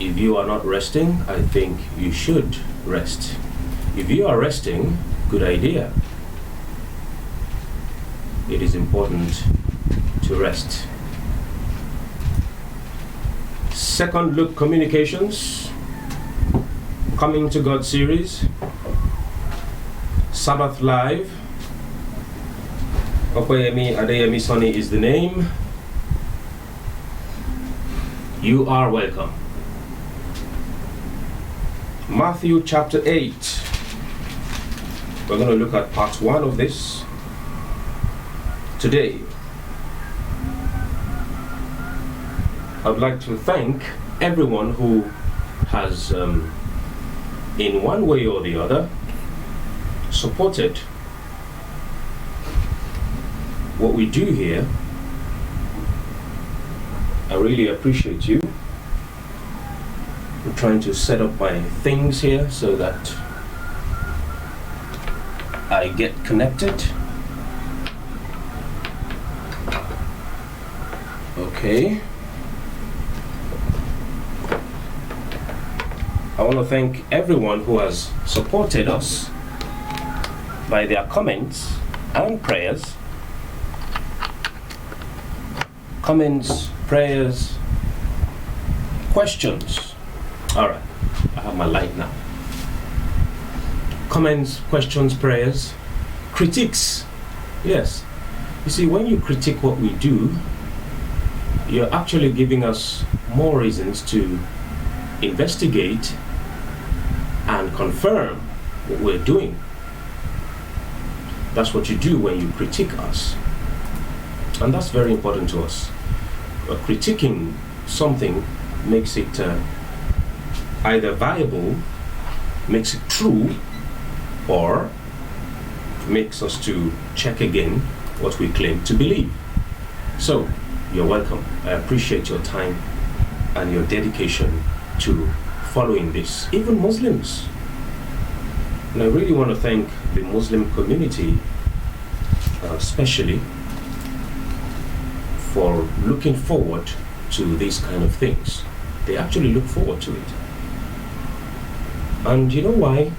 If you are not resting, I think you should rest. If you are resting, good idea. It is important to rest. Second Look Communications, Coming to God series, Sabbath Live. Okoyemi Adeyemi Sonny is the name. You are welcome. Matthew chapter 8. We're going to look at part 1 of this today. I would like to thank everyone who has, in one way or the other, supported what we do here. I really appreciate you. I'm trying to set up my things here so that I get connected. Okay. I want to thank everyone who has supported us by their comments and prayers. Comments, prayers, questions. All right, I have my light now. Comments, questions, prayers, critiques. Yes. You see, when you critique what we do, you're actually giving us more reasons to investigate and confirm what we're doing. That's what you do when you critique us. And that's very important to us. Critiquing something makes it either viable, makes it true, or makes us to check again what we claim to believe. So, you're welcome. I appreciate your time and your dedication to following this. Even Muslims. And I really want to thank the Muslim community, especially, for looking forward to these kind of things. They actually look forward to it. And you know why?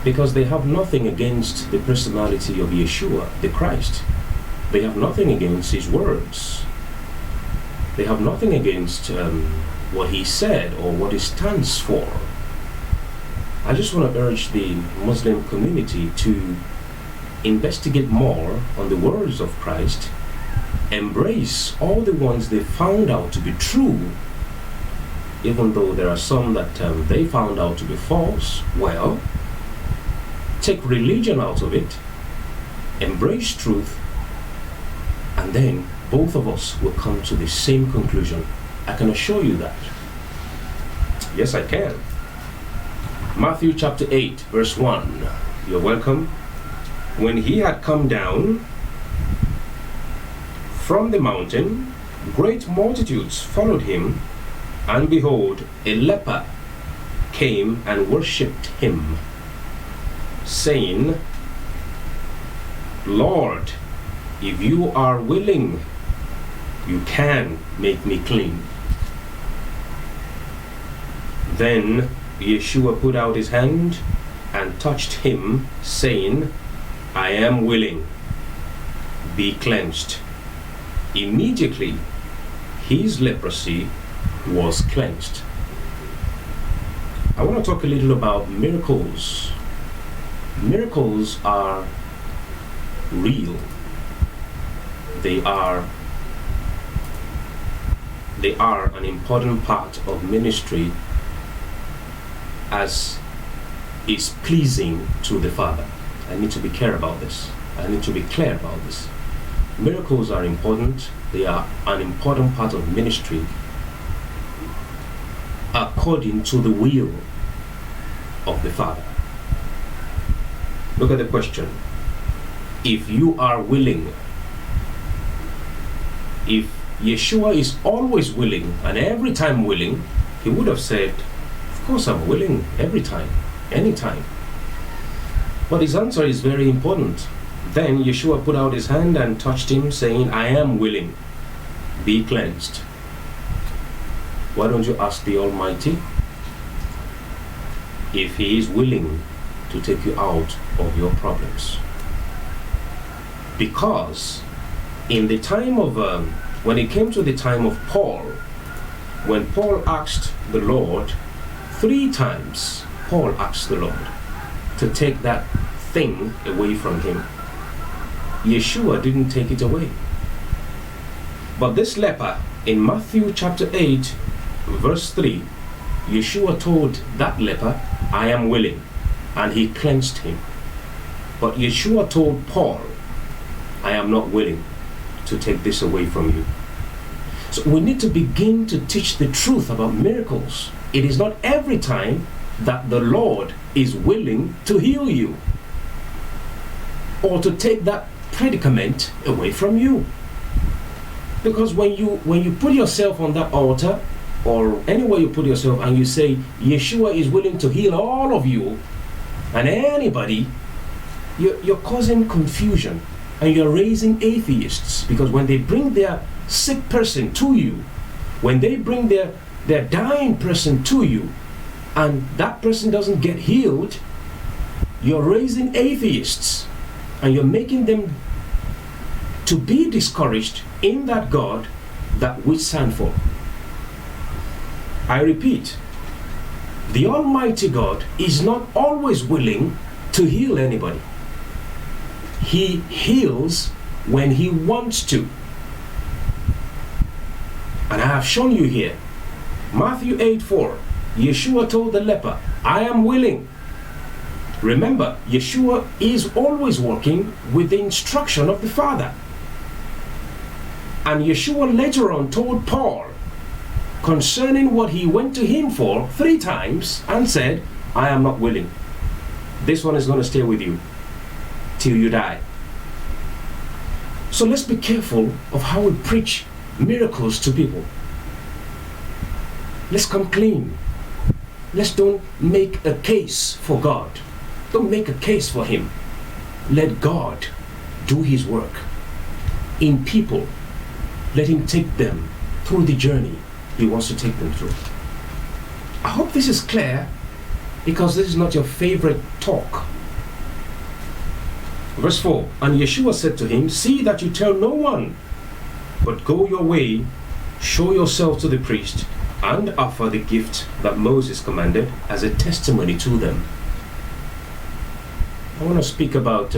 Because they have nothing against the personality of Yeshua, the Christ. They have nothing against his words. They have nothing against what he said or what he stands for. I just want to urge the Muslim community to investigate more on the words of Christ, embrace all the ones they found out to be true, even though there are some that they found out to be false. Well, take religion out of it, embrace truth, and then both of us will come to the same conclusion. I can assure you that. Yes, I can. Matthew chapter 8, verse 1. You're welcome. When he had come down from the mountain, great multitudes followed him, and behold, a leper came and worshipped him, saying, Lord, if you are willing, you can make me clean. Then Yeshua put out his hand and touched him, saying, I am willing, be cleansed. Immediately his leprosy was cleansed. I want to talk a little about miracles. Miracles are real. They are an important part of ministry as is pleasing to the Father. I need to be clear about this. I need to be clear about this. Miracles are important. They are an important part of ministry according to the will of the Father. Look at the question. If you are willing, if Yeshua is always willing and every time willing, he would have said, of course I'm willing every time, anytime. But his answer is very important. Then Yeshua put out his hand and touched him, saying, I am willing, be cleansed. Why don't you ask the Almighty if He is willing to take you out of your problems? Because in the time of, when it came to the time of Paul, when Paul asked the Lord, 3 times Paul asked the Lord to take that thing away from him. Yeshua didn't take it away. But this leper, in Matthew chapter 8, verse 3, Yeshua told that leper, I am willing, and he cleansed him. But Yeshua told Paul, I am not willing to take this away from you. So we need to begin to teach the truth about miracles. It is not every time that the Lord is willing to heal you or to take that predicament away from you. Because when you put yourself on that altar, or anywhere you put yourself, and you say Yeshua is willing to heal all of you and anybody, you're causing confusion, and you're raising atheists. Because when they bring their sick person to you, when they bring their dying person to you, and that person doesn't get healed, you're raising atheists, and you're making them to be discouraged in that God that we stand for. I repeat, the Almighty God is not always willing to heal anybody. He heals when He wants to. And I have shown you here, Matthew 8:4, Yeshua told the leper, I am willing. Remember, Yeshua is always working with the instruction of the Father. And Yeshua later on told Paul concerning what he went to him for 3 times and said, I am not willing. This one is going to stay with you till you die. So let's be careful of how we preach miracles to people. Let's come clean. Let's don't make a case for God. Don't make a case for Him. Let God do His work in people. Let Him take them through the journey He wants to take them through. I hope this is clear, because this is not your favorite talk. Verse 4, and Yeshua said to him, see that you tell no one, but go your way, show yourself to the priest, and offer the gift that Moses commanded as a testimony to them. I want to speak about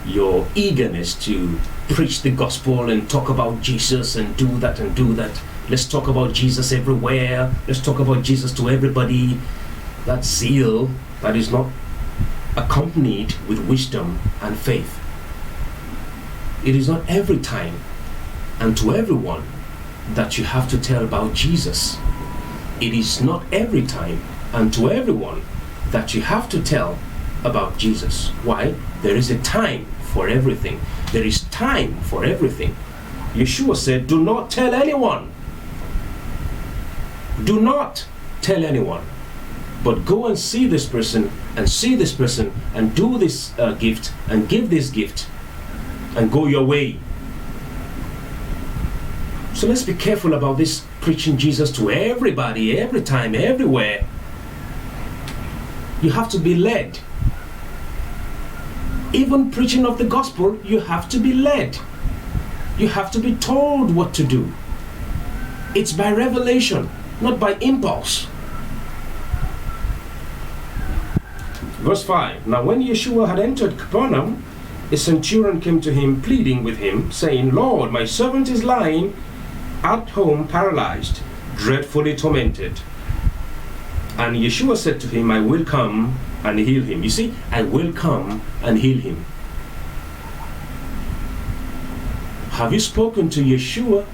your eagerness to preach the gospel and talk about Jesus and do that and do that. Let's talk about Jesus everywhere. Let's talk about Jesus to everybody. That zeal that is not accompanied with wisdom and faith. It is not every time and to everyone that you have to tell about Jesus. It is not every time and to everyone that you have to tell about Jesus. Why? There is a time for everything. There is time for everything. Yeshua said, do not tell anyone. Do not tell anyone. But go and see this person and see this person and do this gift and give this gift and go your way. So let's be careful about this preaching Jesus to everybody, every time, everywhere. You have to be led. Even preaching of the gospel, you have to be led. You have to be told what to do. It's by revelation, not by impulse. Verse 5, now when Yeshua had entered Capernaum, a centurion came to him, pleading with him, saying, Lord, my servant is lying at home paralyzed, dreadfully tormented. And Yeshua said to him, I will come and heal him. You see, I will come and heal him. Have you spoken to Yeshua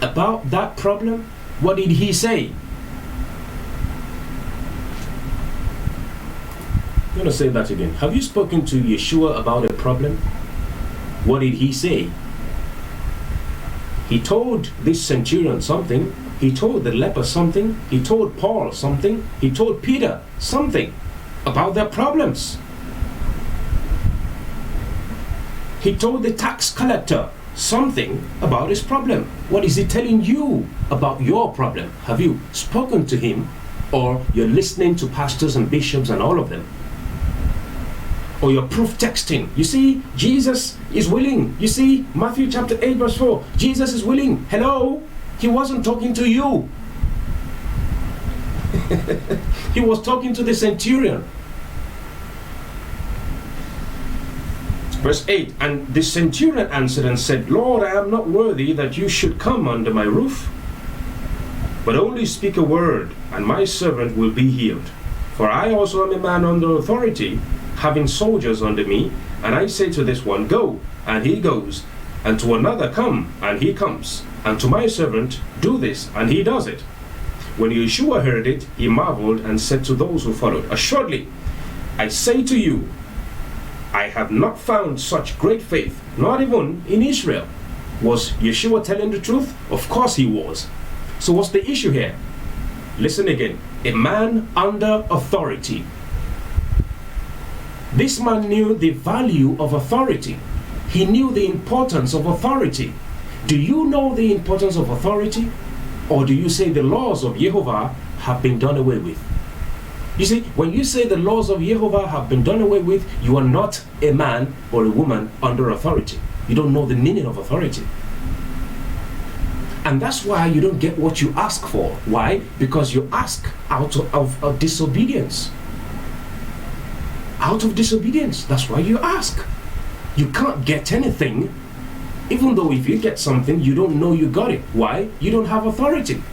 about that problem? What did he say? I'm going to say that again. Have you spoken to Yeshua about a problem? What did he say? He told this centurion something. He told the leper something. He told Paul something. He told Peter something about their problems. He told the tax collector something about his problem. What is he telling you about your problem? Have you spoken to him, or you're listening to pastors and bishops and all of them? Or you're proof texting? You see, Jesus is willing. You see, Matthew chapter 8 verse 4, Jesus is willing. Hello? He wasn't talking to you. He was talking to the centurion. Verse 8, and the centurion answered and said, Lord, I am not worthy that you should come under my roof, but only speak a word, and my servant will be healed. For I also am a man under authority, having soldiers under me, and I say to this one, go, and he goes, and to another, come, and he comes, and to my servant, do this, and he does it. When Yeshua heard it, he marveled and said to those who followed, assuredly, I say to you, I have not found such great faith, not even in Israel. Was Yeshua telling the truth? Of course he was. So what's the issue here? Listen again. A man under authority. This man knew the value of authority. He knew the importance of authority. Do you know the importance of authority? Or do you say the laws of Jehovah have been done away with? You see, when you say the laws of Jehovah have been done away with, you are not a man or a woman under authority. You don't know the meaning of authority. And that's why you don't get what you ask for. Why? Because you ask out of disobedience. Out of disobedience. That's why you ask. You can't get anything, even though if you get something, you don't know you got it. Why? You don't have authority.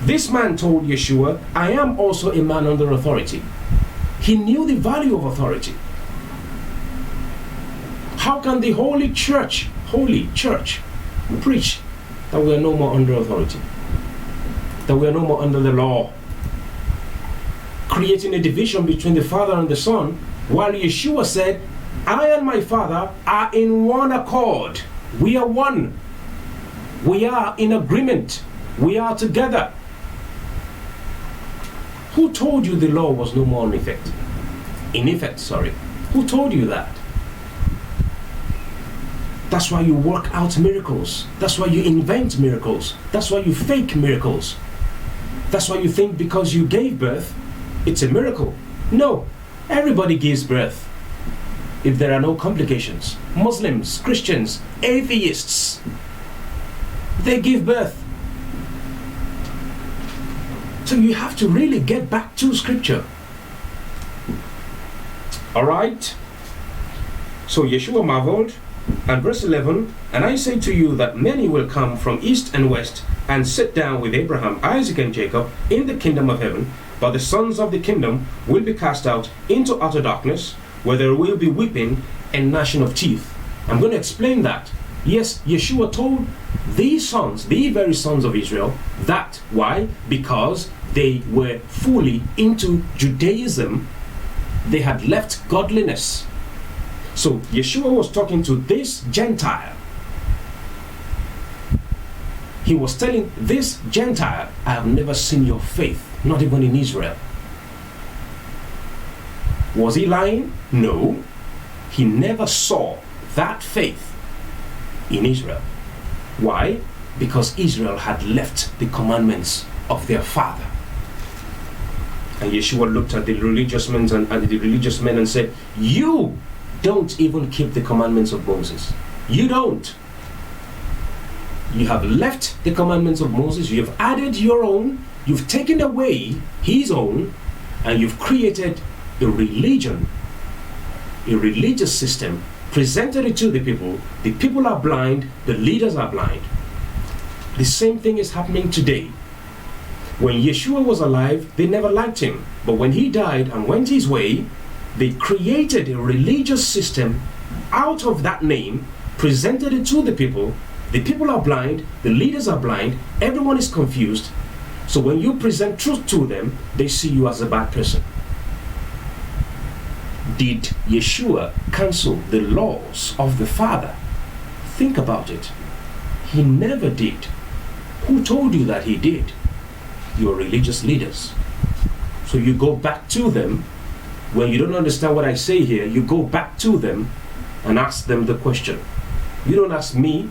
This man told Yeshua, I am also a man under authority. He knew the value of authority. How can the holy church, preach that we are no more under authority? That we are no more under the law? Creating a division between the Father and the Son, while Yeshua said, I and my Father are in one accord. We are one. We are in agreement. We are together. Who told you the law was no more in effect? Who told you that? That's why you work out miracles. That's why you invent miracles. That's why you fake miracles. That's why you think because you gave birth, it's a miracle. No, everybody gives birth if there are no complications. Muslims, Christians, atheists, they give birth. So you have to really get back to scripture. Alright? So Yeshua marveled, and verse 11, and I say to you that many will come from east and west and sit down with Abraham, Isaac, and Jacob in the kingdom of heaven, but the sons of the kingdom will be cast out into utter darkness, where there will be weeping and gnashing of teeth. I'm going to explain that. Yes, Yeshua told these sons, the very sons of Israel, that. Why? Because they were fully into Judaism. They had left godliness. So Yeshua was talking to this Gentile. He was telling this Gentile, I have never seen your faith, not even in Israel. Was he lying? No. He never saw that faith in Israel. Why? Because Israel had left the commandments of their father. And Yeshua looked at the religious men and said, you don't even keep the commandments of Moses. You don't. You have left the commandments of Moses. You have added your own. You've taken away his own, and you've created a religion, a religious system, presented it to the people. The people are blind, the leaders are blind. The same thing is happening today. When Yeshua was alive, they never liked him. But when he died and went his way, they created a religious system out of that name, presented it to the people. The people are blind, the leaders are blind, everyone is confused. So when you present truth to them, they see you as a bad person. Did Yeshua cancel the laws of the Father? Think about it. He never did. Who told you that he did? Your religious leaders. So you go back to them. When you don't understand what I say here, you go back to them and ask them the question. You don't ask me.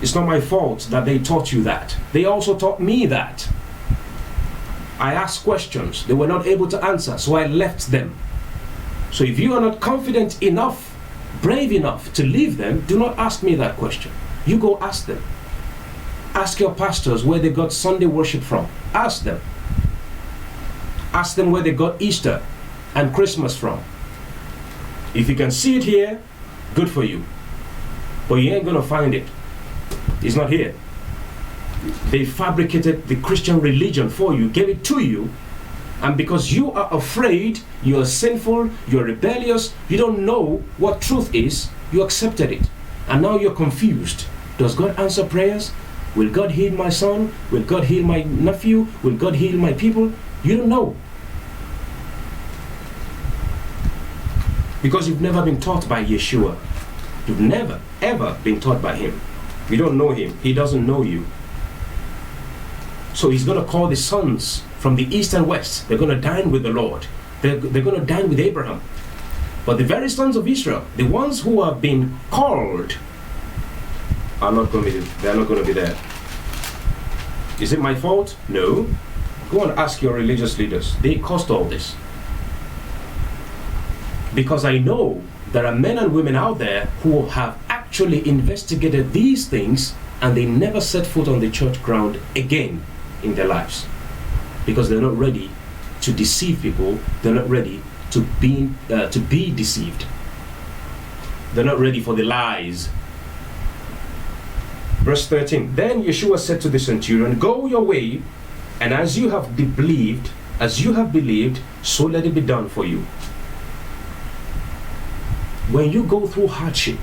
It's not my fault that they taught you that. They also taught me that. I asked questions. They were not able to answer, so I left them. So if you are not confident enough, brave enough to leave them, do not ask me that question. You go ask them. Ask your pastors where they got Sunday worship from. Ask them. Ask them where they got Easter and Christmas from. If you can see it here, good for you. But you ain't gonna find it. It's not here. They fabricated the Christian religion for you, gave it to you, and because you are afraid, you are sinful, you are rebellious, you don't know what truth is, you accepted it. And now you're confused. Does God answer prayers? Will God heal my son? Will God heal my nephew? Will God heal my people? You don't know. Because you've never been taught by Yeshua. You've never, ever been taught by him. You don't know him. He doesn't know you. So he's going to call the sons from the east and west. They're going to dine with the Lord. They're going to dine with Abraham. But the very sons of Israel, the ones who have been called, are not going to be, they're not going to be there. Is it my fault? No. Go and ask your religious leaders. They caused all this. Because I know there are men and women out there who have actually investigated these things and they never set foot on the church ground again in their lives. Because they're not ready to deceive people. They're not ready to be deceived. They're not ready for the lies. Verse 13, then Yeshua said to the centurion, go your way, and as you have believed, so let it be done for you. When you go through hardship,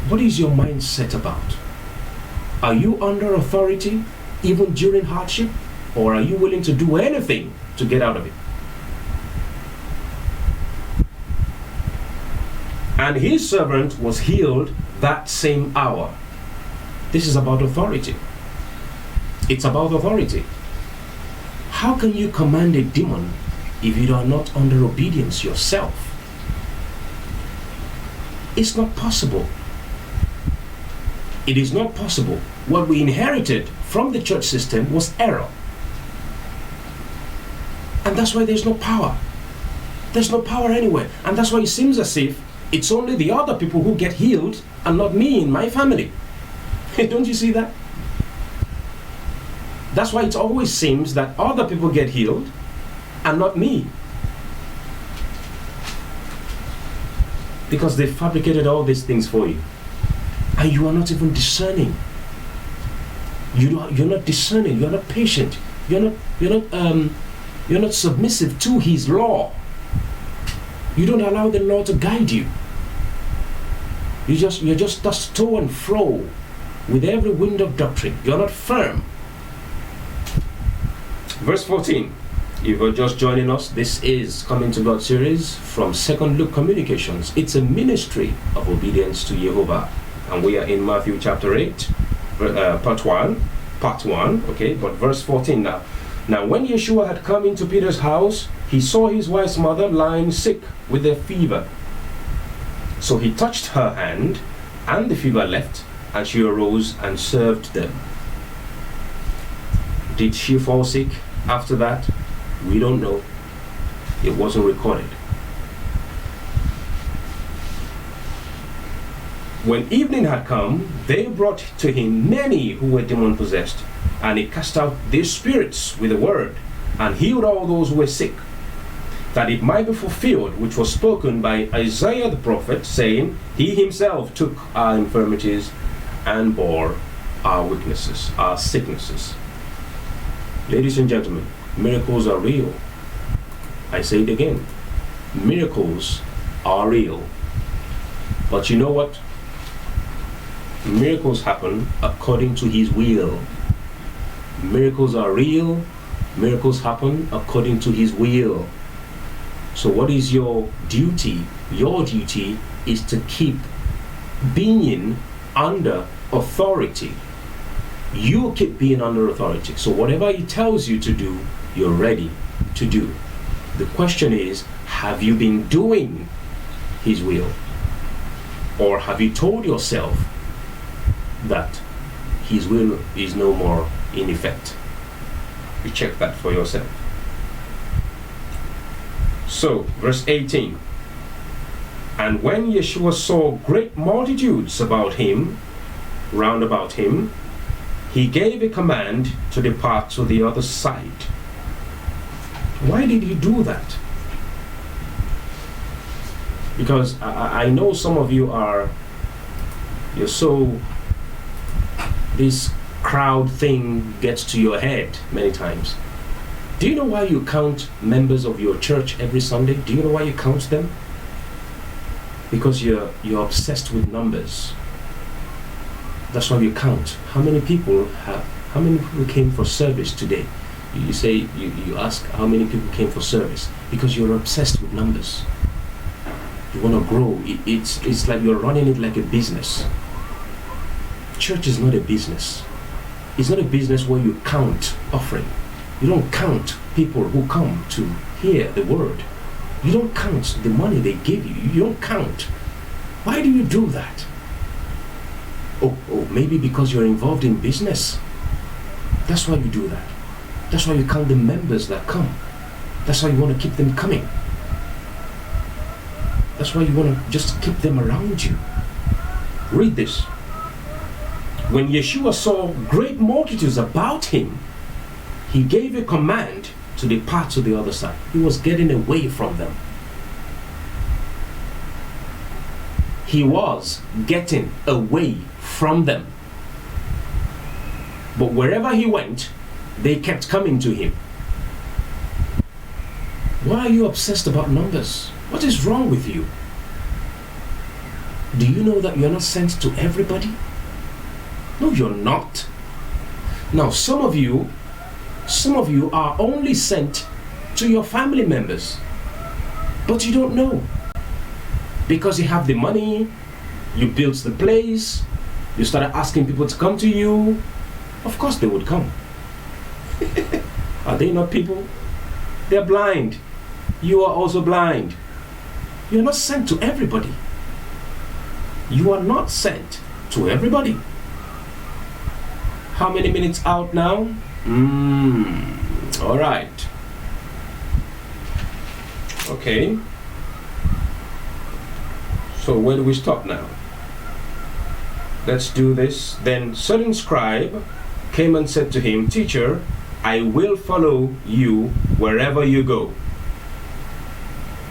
what is your mindset about? Are you under authority even during hardship? Or are you willing to do anything to get out of it? And his servant was healed that same hour. This is about authority. It's about authority. How can you command a demon if you are not under obedience yourself? It's not possible. It is not possible. What we inherited from the church system was error. And that's why there's no power. There's no power anywhere. And that's why it seems as if it's only the other people who get healed and not me and my family. Don't you see that? That's why it always seems that other people get healed and not me. Because they fabricated all these things for you. And you are not even discerning. You're not discerning. You're not patient. You're not submissive to his law. You don't allow the law to guide you. You're just tossed to and fro with every wind of doctrine. You're not firm. Verse 14. If you're just joining us, this is Coming to God series from Second Look Communications. It's a ministry of obedience to Jehovah. And we are in Matthew chapter 8, part 1, okay, but verse 14 now. Now when Yeshua had come into Peter's house, he saw his wife's mother lying sick with a fever. So he touched her hand, and the fever left, and she arose and served them. Did she fall sick after that? We don't know. It wasn't recorded. When evening had come, they brought to him many who were demon-possessed, and he cast out their spirits with a word, and healed all those who were sick, that it might be fulfilled which was spoken by Isaiah the prophet, saying, he himself took our infirmities and bore our weaknesses, our sicknesses. Ladies and gentlemen, miracles are real. I say it again. Miracles are real. But you know what? Miracles happen according to his will. Miracles are real. Miracles happen according to his will. So what is your duty? Your duty is to keep being under authority. You keep being under authority. So whatever he tells you to do, you're ready to do. The question is, have you been doing his will? Or have you told yourself that his will is no more in effect? You check that for yourself. So, verse 18. And when Yeshua saw great multitudes round about him, he gave a command to depart to the other side. Why did he do that? Because I know some of you you're so, this crowd thing gets to your head many times. Do you know why you count members of your church every Sunday? Do you know why you count them? Because you're obsessed with numbers. That's why you count. How many people came for service today? You say, you ask how many people came for service, because you're obsessed with numbers. You want to grow. It's like you're running it like a business. Church is not a business. It's not a business where you count offering. You don't count people who come to hear the word. You don't count the money they give you. You don't count. Why do you do that? Oh, maybe because you're involved in business. That's why you do that. That's why you count the members that come. That's why you want to keep them coming. That's why you want to just keep them around you. Read this. When Yeshua saw great multitudes about him, he gave a command to depart to the other side. He was getting away from them. He was getting away from them. But wherever he went, they kept coming to him. Why are you obsessed about numbers? What is wrong with you? Do you know that you're not sent to everybody? No, you're not. Now, some of you are only sent to your family members, but you don't know. Because you have the money, you built the place, you started asking people to come to you. Of course they would come. Are they not people? They're blind. You are also blind. You're not sent to everybody. You are not sent to everybody. How many minutes out now? All right. Okay. So where do we stop now? Let's do this. Then certain scribe came and said to him, Teacher, I will follow you wherever you go.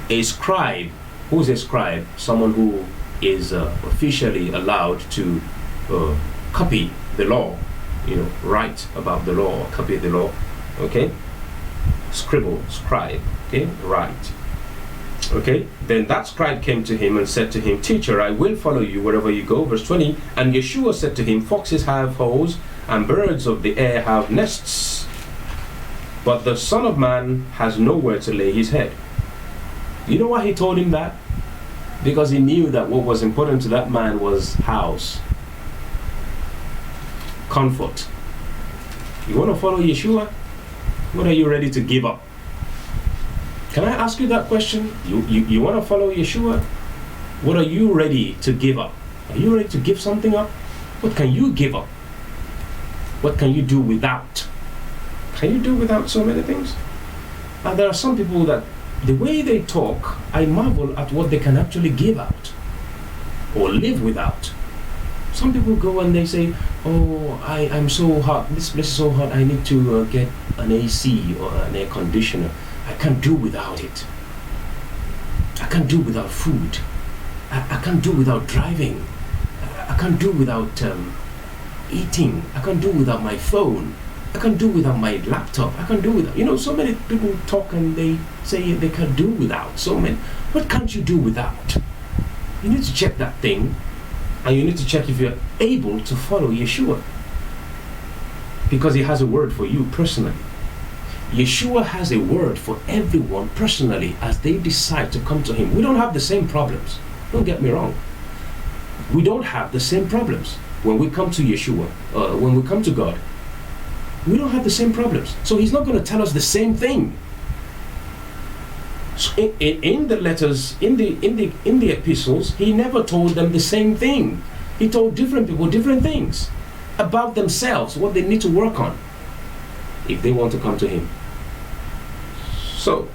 A scribe. Who's a scribe? Someone who is officially allowed to copy the law, write about the law, copy the law, okay? Scribble, scribe, okay, write. Okay, then that scribe came to him and said to him, Teacher, I will follow you wherever you go. Verse 20, and Yeshua said to him, Foxes have holes, and birds of the air have nests, but the Son of Man has nowhere to lay his head. You know why he told him that? Because he knew that what was important to that man was house, comfort. You want to follow Yeshua? What are you ready to give up? Can I ask you that question? You want to follow Yeshua? What are you ready to give up? Are you ready to give something up? What can you give up? What can you do without? Can you do without so many things? And there are some people that the way they talk, I marvel at what they can actually give out or live without. Some people go and they say, oh, I'm so hot, this place is so hot, I need to get an AC or an air conditioner. I can't do without it. I can't do without food. I can't do without driving. I can't do without eating. I can't do without my phone. I can't do without my laptop. I can't do without, so many people talk and they say they can't do without so many. What can't you do without? You need to check that thing, and you need to check if you're able to follow Yeshua, because he has a word for you personally. Yeshua has a word for everyone personally as they decide to come to him. We don't have the same problems. Don't get me wrong. We don't have the same problems when we come to Yeshua, when we come to God. We don't have the same problems. So he's not going to tell us the same thing. So in the letters, in the epistles, he never told them the same thing. He told different people different things about themselves, what they need to work on if they want to come to him. So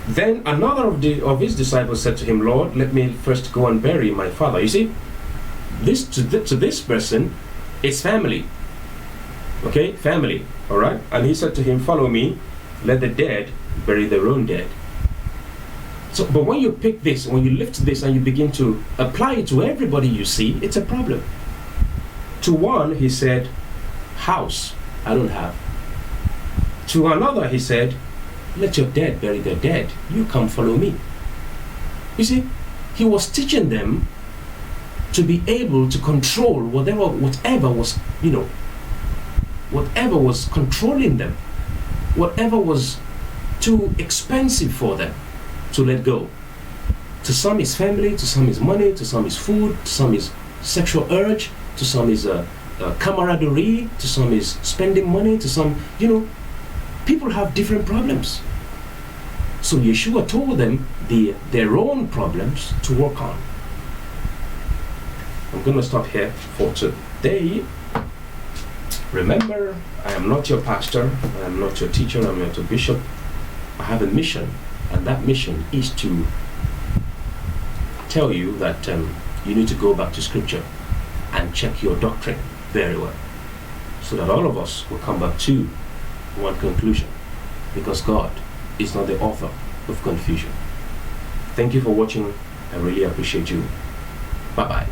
then another of his disciples said to him, Lord, let me first go and bury my father. You see, this to this person, it's family. Okay, family. All right. And he said to him, follow me, let the dead bury their own dead. So, but when you pick this, when you lift this and you begin to apply it to everybody you see, it's a problem. To one, he said, house, I don't have. To another, he said, let your dead bury their dead. You come follow me. You see, he was teaching them to be able to control whatever was, whatever was controlling them, whatever was too expensive for them to let go. To some is family, to some is money, to some is food, to some is sexual urge, to some is camaraderie, to some is spending money, to some, people have different problems. So Yeshua told them their own problems to work on. I'm going to stop here for today. Remember, I am not your pastor, I am not your teacher, I am not your bishop. I have a mission, and that mission is to tell you that you need to go back to Scripture and check your doctrine very well, so that all of us will come back to one conclusion, because God is not the author of confusion. Thank you for watching. I really appreciate you. Bye-bye.